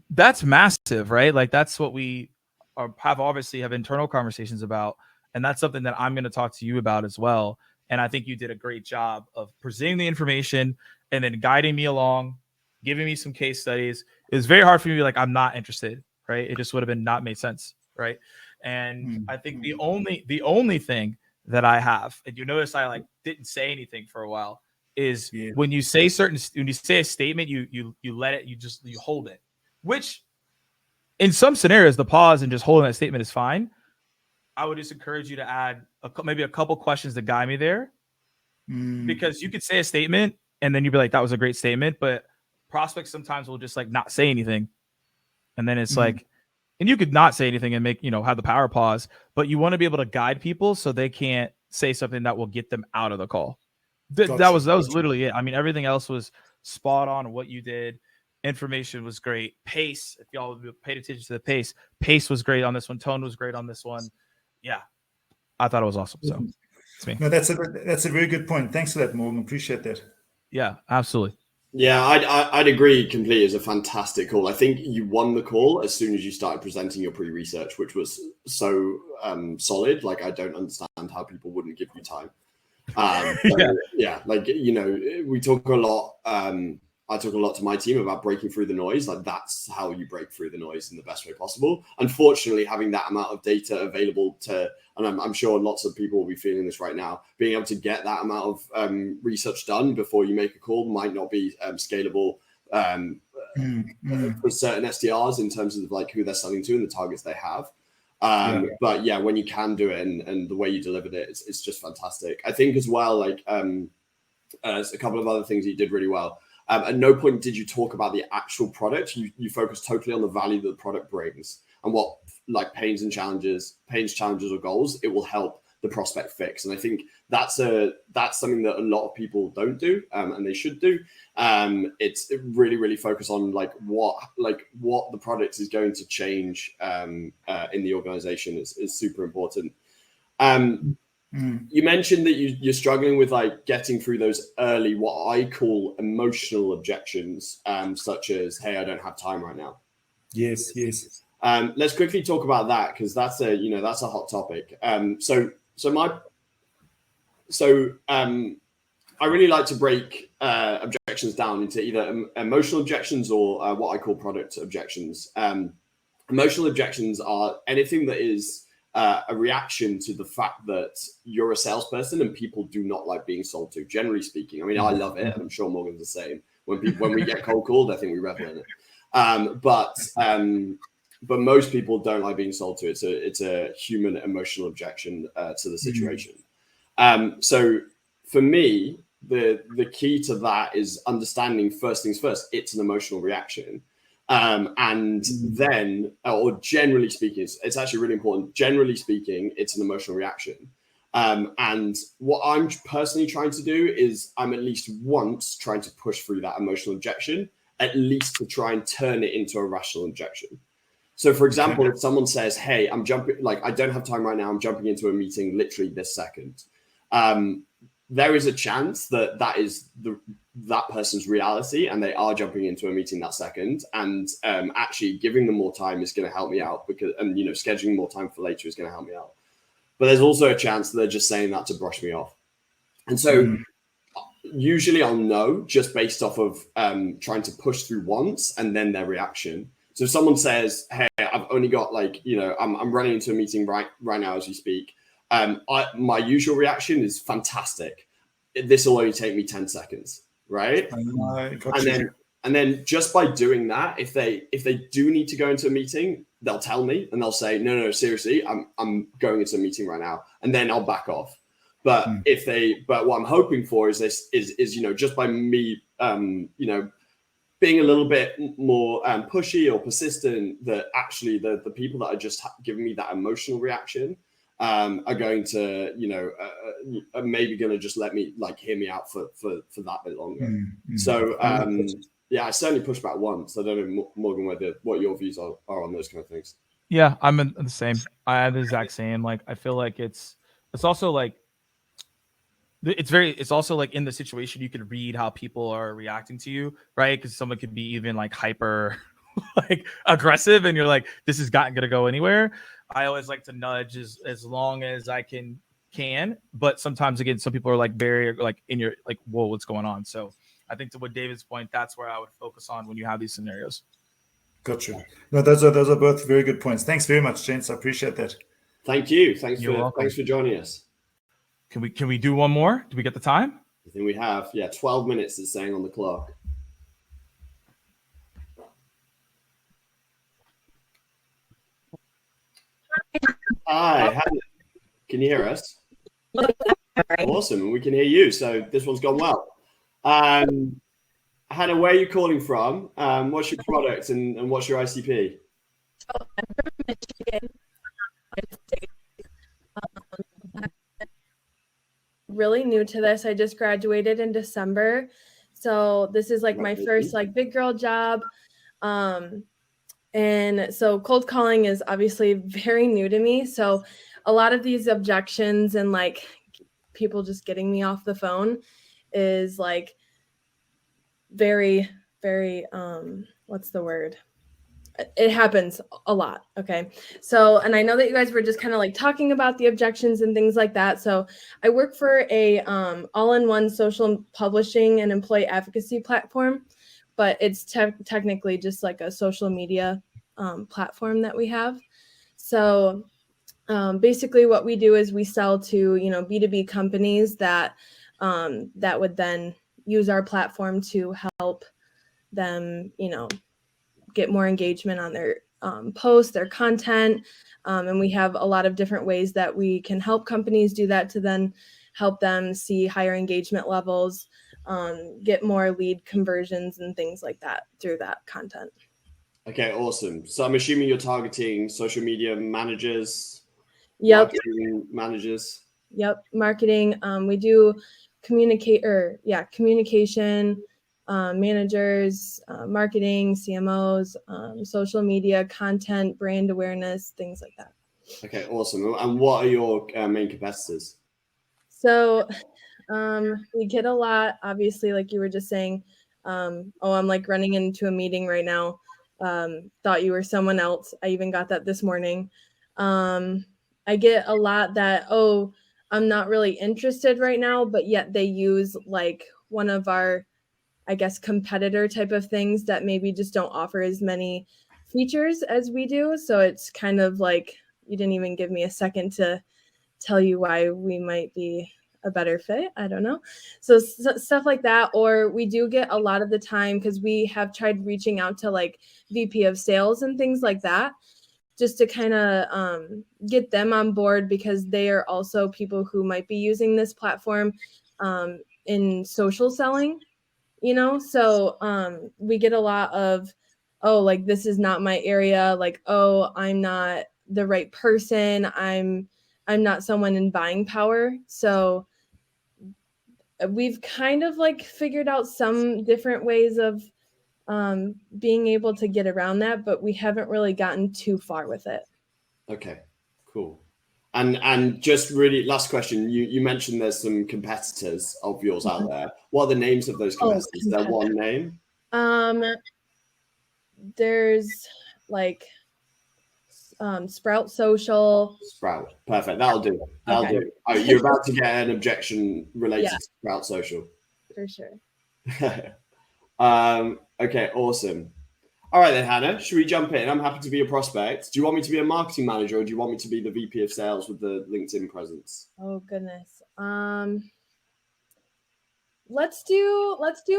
that's massive, right? Like that's what we have internal conversations about. And that's something that I'm going to talk to you about as well. And I think you did a great job of presenting the information and then guiding me along, giving me some case studies. It was very hard for me to be like, I'm not interested, right? It just would have been not made sense, right? And I think the only thing that I have, and you notice I didn't say anything for a while, is when you say a statement, you let it, you hold it. Which, in some scenarios, the pause and just holding that statement is fine. I would just encourage you to add maybe a couple questions to guide me there, because you could say a statement and then you'd be like, "That was a great statement," but prospects sometimes will just not say anything, and then it's like, and you could not say anything and make have the power pause, but you want to be able to guide people so they can't say something that will get them out of the call. That was literally it. I mean, everything else was spot on. What you did. Information was great. Pace, if y'all paid attention to the pace was great on this one. Tone was great on this one. Yeah, I thought it was awesome. So it's me. No, that's a very good point. Thanks for that, Morgan. Appreciate that. Yeah, absolutely. Yeah, I'd agree completely. It's a fantastic call. I think you won the call as soon as you started presenting your pre-research, which was so solid. Like, I don't understand how people wouldn't give you time. We talk a lot. I talk a lot to my team about breaking through the noise. Like, that's how you break through the noise in the best way possible. Unfortunately, having that amount of data available and I'm sure lots of people will be feeling this right now, being able to get that amount of research done before you make a call might not be scalable for certain SDRs in terms of who they're selling to and the targets they have. But yeah, when you can do it and the way you delivered it, it's just fantastic. I think as well, there's a couple of other things you did really well. At no point did you talk about the actual product. You focused totally on the value that the product brings and what pains, challenges or goals it will help the prospect fix. And I think that's something that a lot of people don't do, and they should do. It's really, really focus on what the product is going to change in the organization is super important. You mentioned that you're struggling with getting through those early, what I call emotional objections, such as, "Hey, I don't have time right now." Yes. Let's quickly talk about that, because that's a hot topic. I really like to break objections down into either emotional objections or what I call product objections. Emotional objections are anything that is a reaction to the fact that you're a salesperson and people do not like being sold to, generally speaking. I mean, I love it, and I'm sure Morgan's the same. When we get cold called, I think we revel in it. But most people don't like being sold to. It's a human emotional objection to the situation. So for me, the key to that is understanding first things first. It's an emotional reaction. And then, or generally speaking, it's actually really important. Generally speaking, it's an emotional reaction. And what I'm personally trying to do is I'm at least once trying to push through that emotional objection, at least to try and turn it into a rational objection. So for example, if someone says, hey, I'm jumping, like, I don't have time right now, I'm jumping into a meeting literally this second. There is a chance that that is that person's reality and they are jumping into a meeting that second, and actually giving them more time is going to help me out, because, and you know, scheduling more time for later is going to help me out. But there's also a chance that they're just saying that to brush me off. And so usually I'll know just based off of trying to push through once and then their reaction. So if someone says, hey, I've only got, like, you know, I'm running into a meeting right now as we speak. My usual reaction is fantastic. This will only take me 10 seconds, right? And then just by doing that, if they do need to go into a meeting, they'll tell me and they'll say, no, seriously, I'm going into a meeting right now, and then I'll back off. But but what I'm hoping for is you know, just by me, you know, being a little bit more pushy or persistent, that actually the people that are just giving me that emotional reaction are going to, you know, are maybe going to just let me, like, hear me out for that bit longer. So yeah, I certainly pushed back once. I don't know, Morgan, what your views are on those kind of things. Yeah, I'm in the same. I have the exact same. Like, I feel like it's also like, it's also like in the situation, you can read how people are reacting to you, right? Because someone could be even like hyper like aggressive, and you're like, this is not gonna go anywhere. I always like to nudge as long as I can, but sometimes again, some people are like very like in your like, whoa, what's going on? So I think to what David's point, that's where I would focus on when you have these scenarios. Gotcha. No, those are both very good points. Thanks very much, gents. I appreciate that. Thank you. Thanks for joining us. Can we do one more? Do we get the time? I think we have. Yeah, 12 minutes is saying on the clock. Hi, can you hear us? Awesome, we can hear you. So this one's gone well. Hannah, where are you calling from? What's your product and what's your ICP? So I'm from Michigan. Really new to this. I just graduated in December. So this is like my first like big girl job. And so cold calling is obviously very new to me. So a lot of these objections and like people just getting me off the phone is like very, very, what's the word? It happens a lot. Okay. So, and I know that you guys were just kind of like talking about the objections and things like that. So I work for a all-in-one social publishing and employee advocacy platform, but it's technically just like a social media platform that we have. So basically what we do is we sell to, you know, B2B companies that that would then use our platform to help them, you know, get more engagement on their posts, their content. And we have a lot of different ways that we can help companies do that to then help them see higher engagement levels, get more lead conversions and things like that through that content. Okay, awesome. So I'm assuming you're targeting social media managers, marketing managers. Yep, marketing. We do communication, managers, marketing, CMOs, social media, content, brand awareness, things like that. Okay, awesome. And what are your main competitors? So we get a lot, obviously, like you were just saying. I'm like running into a meeting right now. Thought you were someone else. I even got that this morning. I get a lot that, I'm not really interested right now, but yet they use like one of our, I guess, competitor type of things that maybe just don't offer as many features as we do. So it's kind of like, you didn't even give me a second to tell you why we might be a better fit. I don't know. So stuff like that. Or we do get a lot of the time, because we have tried reaching out to like VP of sales and things like that. just to kind of get them on board, because they are also people who might be using this platform in social selling, so we get a lot of, oh, like, this is not my area, like, oh, I'm not the right person, I'm not someone in buying power. So we've kind of like figured out some different ways of being able to get around that, but we haven't really gotten too far with it. Okay, cool. And just really last question, you mentioned there's some competitors of yours out there. What are the names of those competitors? Is there one name? There's like Sprout Social. Sprout. Perfect. That'll do. That'll do. Oh, you're about to get an objection related to Sprout Social. For sure. Okay, awesome. All right then, Hannah, should we jump in? I'm happy to be a prospect. Do you want me to be a marketing manager, or do you want me to be the VP of sales with the LinkedIn presence? Oh goodness. Let's do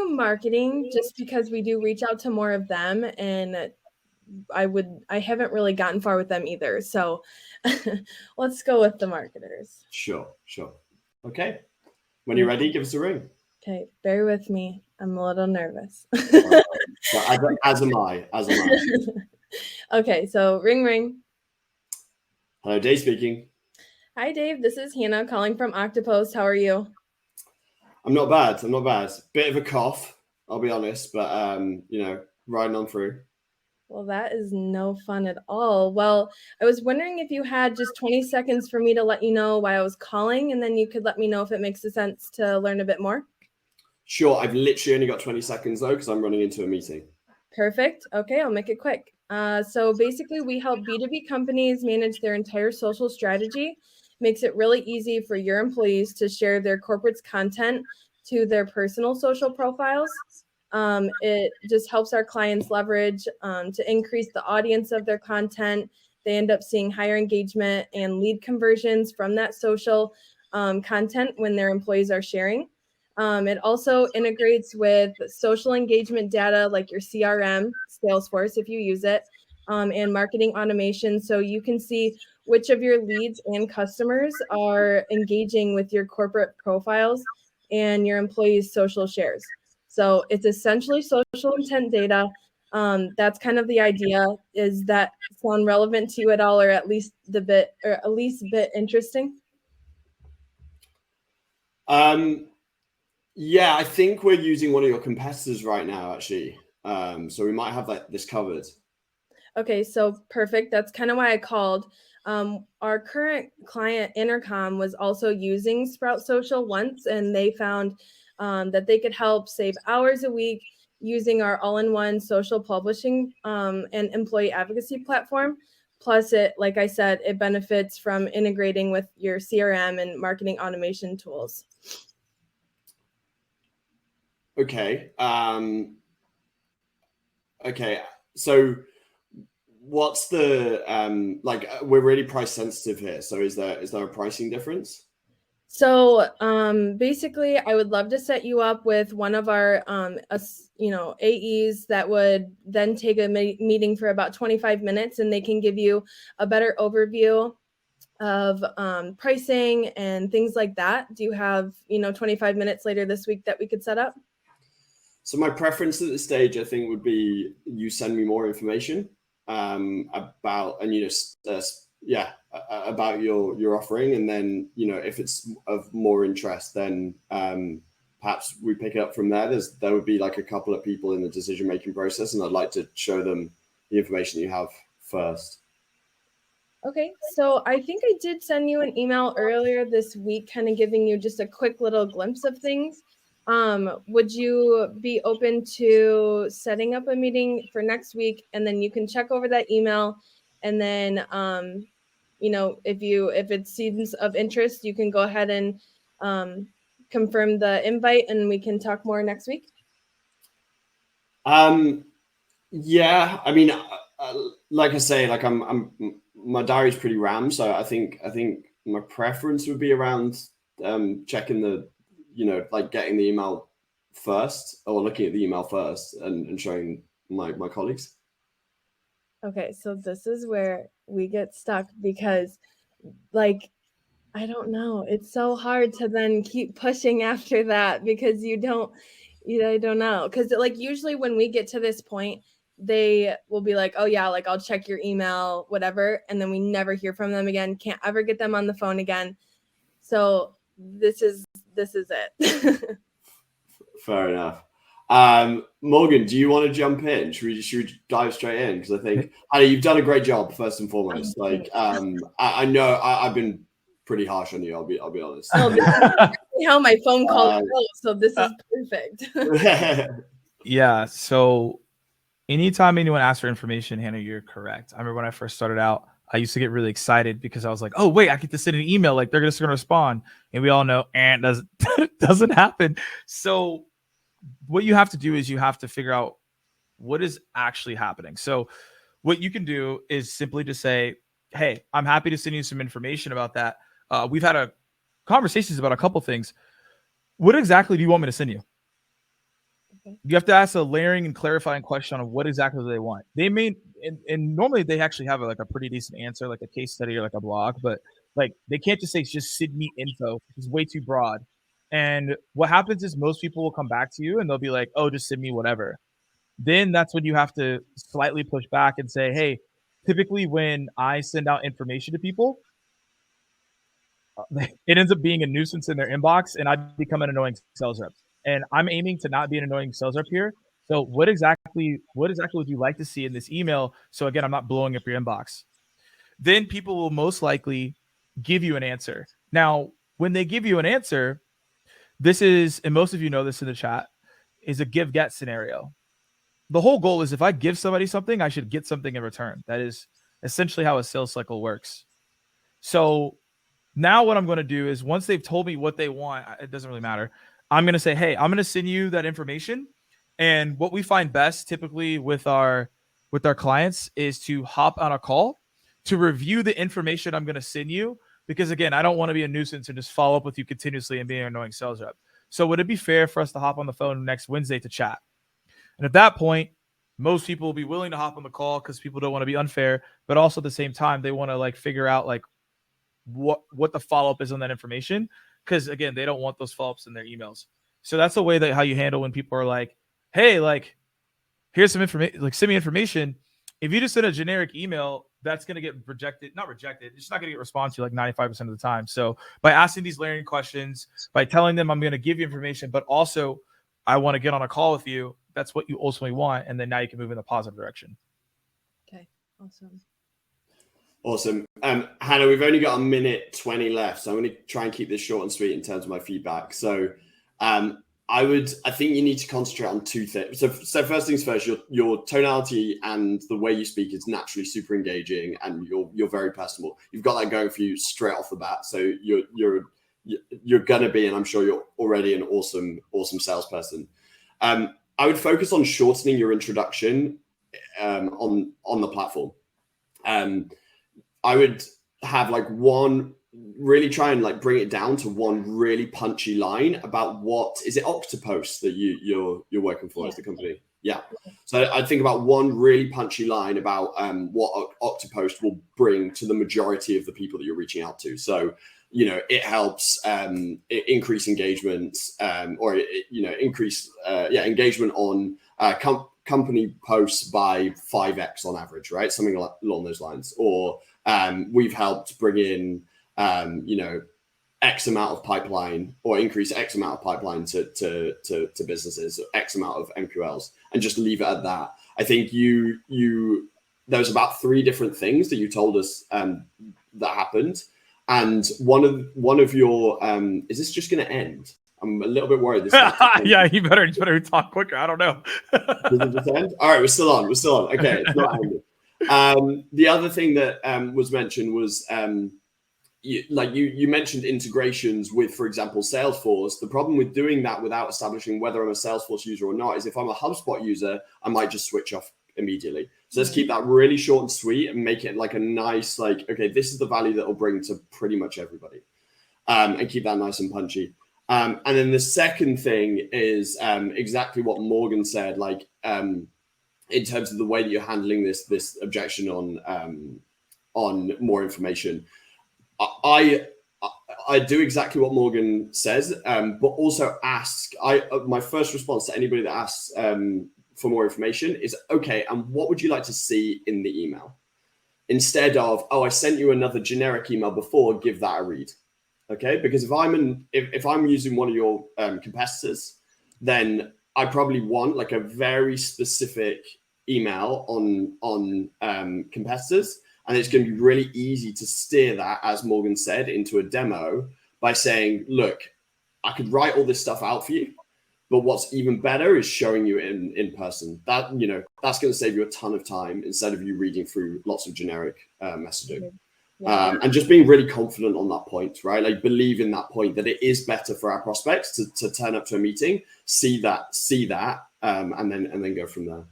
marketing, just because we do reach out to more of them, and I haven't really gotten far with them either. So let's go with the marketers. Sure. Okay. When you're ready, give us a ring. Okay, bear with me. I'm a little nervous. As am I. Okay, so ring. Hello, Dave speaking. Hi, Dave. This is Hannah calling from Octopost. How are you? I'm not bad. Bit of a cough, I'll be honest, but riding on through. Well, that is no fun at all. Well, I was wondering if you had just 20 seconds for me to let you know why I was calling, and then you could let me know if it makes sense to learn a bit more. Sure. I've literally only got 20 seconds though, because I'm running into a meeting. Perfect. Okay, I'll make it quick. So basically, we help B2B companies manage their entire social strategy. Makes it really easy for your employees to share their corporate's content to their personal social profiles. It just helps our clients leverage to increase the audience of their content. They end up seeing higher engagement and lead conversions from that social content when their employees are sharing. It also integrates with social engagement data like your CRM, Salesforce, if you use it, and marketing automation. So you can see which of your leads and customers are engaging with your corporate profiles and your employees' social shares. So it's essentially social intent data. That's kind of the idea. Is that sound relevant to you at all, or at least a bit interesting? Yeah, I think we're using one of your competitors right now, actually. So we might have this covered. Okay, so perfect. That's kind of why I called. Our current client, Intercom, was also using Sprout Social once, and they found that they could help save hours a week using our all-in-one social publishing and employee advocacy platform. Plus, it, like I said, it benefits from integrating with your CRM and marketing automation tools. Okay. Okay. So what's the we're really price sensitive here. So is there a pricing difference? So basically, I would love to set you up with one of our AEs that would then take a meeting for about 25 minutes, and they can give you a better overview of pricing and things like that. Do you have 25 minutes later this week that we could set up? So my preference at this stage, I think, would be you send me more information about, and about your offering, and then if it's of more interest, then perhaps we pick it up from there. There would be like a couple of people in the decision making process, and I'd like to show them the information you have first. Okay, so I think I did send you an email earlier this week, kind of giving you just a quick little glimpse of things. Would you be open to setting up a meeting for next week, and then you can check over that email, and then if it seems of interest, you can go ahead and confirm the invite, and we can talk more next week? Yeah, I mean, like I say, like my diary's pretty rammed, so I think my preference would be around checking the getting the email first, or looking at the email first and showing my colleagues. Okay, so this is where we get stuck because, like, I don't know. It's so hard to then keep pushing after that because I don't know. Because like usually when we get to this point, they will be like, oh yeah, like I'll check your email, whatever. And then we never hear from them again. Can't ever get them on the phone again. So this is it. Fair enough. Morgan, do you want to jump in? Should we dive straight in? Because I think Hannah, you've done a great job first and foremost. Like, I know I've been pretty harsh on you. I'll be honest. Oh, this is how my phone call goes, so this is perfect. Yeah. So anytime anyone asks for information, Hannah, you're correct. I remember when I first started out, I used to get really excited because I was like, oh wait, I get to send an email, like they're just gonna respond. And we all know and doesn't happen. So what you have to do is you have to figure out what is actually happening. So what you can do is simply to say, hey, I'm happy to send you some information about that. We've had conversations about a couple things. What exactly do you want me to send you? Okay. You have to ask a layering and clarifying question on what exactly they want. They may, and normally they actually have like a pretty decent answer, like a case study or like a blog, but like they can't just say, just send me info. It's way too broad. And what happens is most people will come back to you and they'll be like, oh, just send me whatever. Then that's when you have to slightly push back and say, hey, typically when I send out information to people, it ends up being a nuisance in their inbox and I become an annoying sales rep. And I'm aiming to not be an annoying sales rep here. So what exactly would you like to see in this email? So again, I'm not blowing up your inbox. Then people will most likely give you an answer. Now, when they give you an answer, this is, and most of you know this in the chat, is a give-get scenario. The whole goal is if I give somebody something, I should get something in return. That is essentially how a sales cycle works. So now what I'm going to do is once they've told me what they want, it doesn't really matter. I'm going to say, hey, I'm going to send you that information. And what we find best typically with our clients is to hop on a call to review the information I'm going to send you. Because again, I don't want to be a nuisance and just follow up with you continuously and be an annoying sales rep. So would it be fair for us to hop on the phone next Wednesday to chat? And at that point, most people will be willing to hop on the call because people don't want to be unfair, but also at the same time, they want to like figure out like what the follow-up is on that information. Because again, they don't want those follow-ups in their emails. So that's the way that how you handle when people are like, hey, like, here's some information, like send me information. If you just send a generic email, that's going to get not rejected. It's not going to get response to like 95% of the time. So by asking these layering questions, by telling them I'm going to give you information, but also I want to get on a call with you, that's what you ultimately want. And then now you can move in the positive direction. Okay. Awesome. Hannah, we've only got a minute 20 left. So I'm going to try and keep this short and sweet in terms of my feedback. So I think you need to concentrate on two things. So first things first, your tonality and the way you speak is naturally super engaging, and you're very personable. You've got that going for you straight off the bat. So you're gonna be, and I'm sure you're already an awesome salesperson. I would focus on shortening your introduction on the platform. I would have like really try and like bring it down to one really punchy line about what is it Octopost that you're working for as the company. Yeah. So I think about one really punchy line about what Octopost will bring to the majority of the people that you're reaching out to. So, it helps increase engagement increase engagement on company posts by 5x on average, right? Something along those lines. Or we've helped bring in X amount of pipeline or increase X amount of pipeline to businesses, X amount of MQLs, and just leave it at that. I think there's about 3 different things that you told us that happened. And one of your, is this just going to end? I'm a little bit worried. This yeah, you better talk quicker. I don't know. Does it just end? All right, we're still on. Okay, it's not ending. The other thing that was mentioned was you mentioned integrations with, for example, Salesforce. The problem with doing that without establishing whether I'm a Salesforce user or not is if I'm a HubSpot user, I might just switch off immediately. So let's keep that really short and sweet and make it like a nice, like, okay, this is the value that will bring to pretty much everybody, and keep that nice and punchy. And then the second thing is exactly what Morgan said, like in terms of the way that you're handling this objection on on more information. I do exactly what Morgan says, but also ask. My first response to anybody that asks for more information is, okay, and what would you like to see in the email? Instead of, oh, I sent you another generic email before, give that a read. Okay, because if I'm using one of your competitors, then I probably want like a very specific email on competitors, and it's going to be really easy to steer that, as Morgan said, into a demo by saying, look, I could write all this stuff out for you, but what's even better is showing you in person. That, you know, that's going to save you a ton of time instead of you reading through lots of generic messaging. And just being really confident on that point, right? Like believe in that point that it is better for our prospects to turn up to a meeting, see that, and then go from there.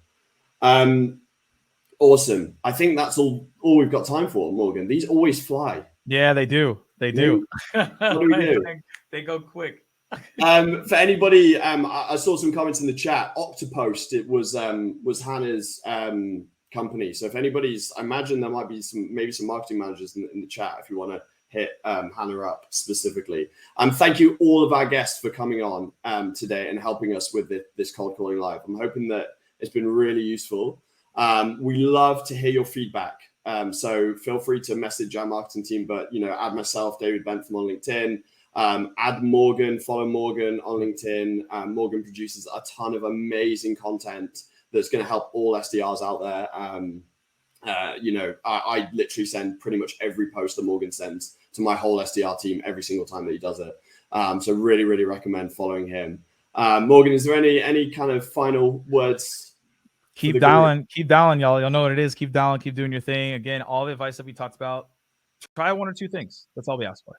Awesome. I think that's all we've got time for, Morgan. These always fly. Yeah, they do. They do. What do we do? They go quick. For anybody, I saw some comments in the chat. Octopost, it was Hannah's company. So if anybody's, I imagine there might be maybe some marketing managers in the chat if you want to hit Hannah up specifically. Thank you all of our guests for coming on today and helping us with this cold calling live. I'm hoping that it's been really useful. We love to hear your feedback. So feel free to message our marketing team, but add myself, David Bentham, on LinkedIn. Add Morgan, follow Morgan on LinkedIn. Morgan produces a ton of amazing content that's going to help all SDRs out there. I literally send pretty much every post that Morgan sends to my whole SDR team every single time that he does it. So really, really recommend following him. Morgan, is there any kind of final words? Keep dialing, y'all. You'll know what it is. Keep dialing, keep doing your thing. Again, all the advice that we talked about, try one or two things. That's all we ask for.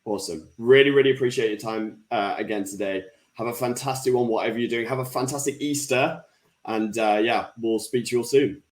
Awesome. Really, really appreciate your time again today. Have a fantastic one, whatever you're doing. Have a fantastic Easter. And we'll speak to you all soon.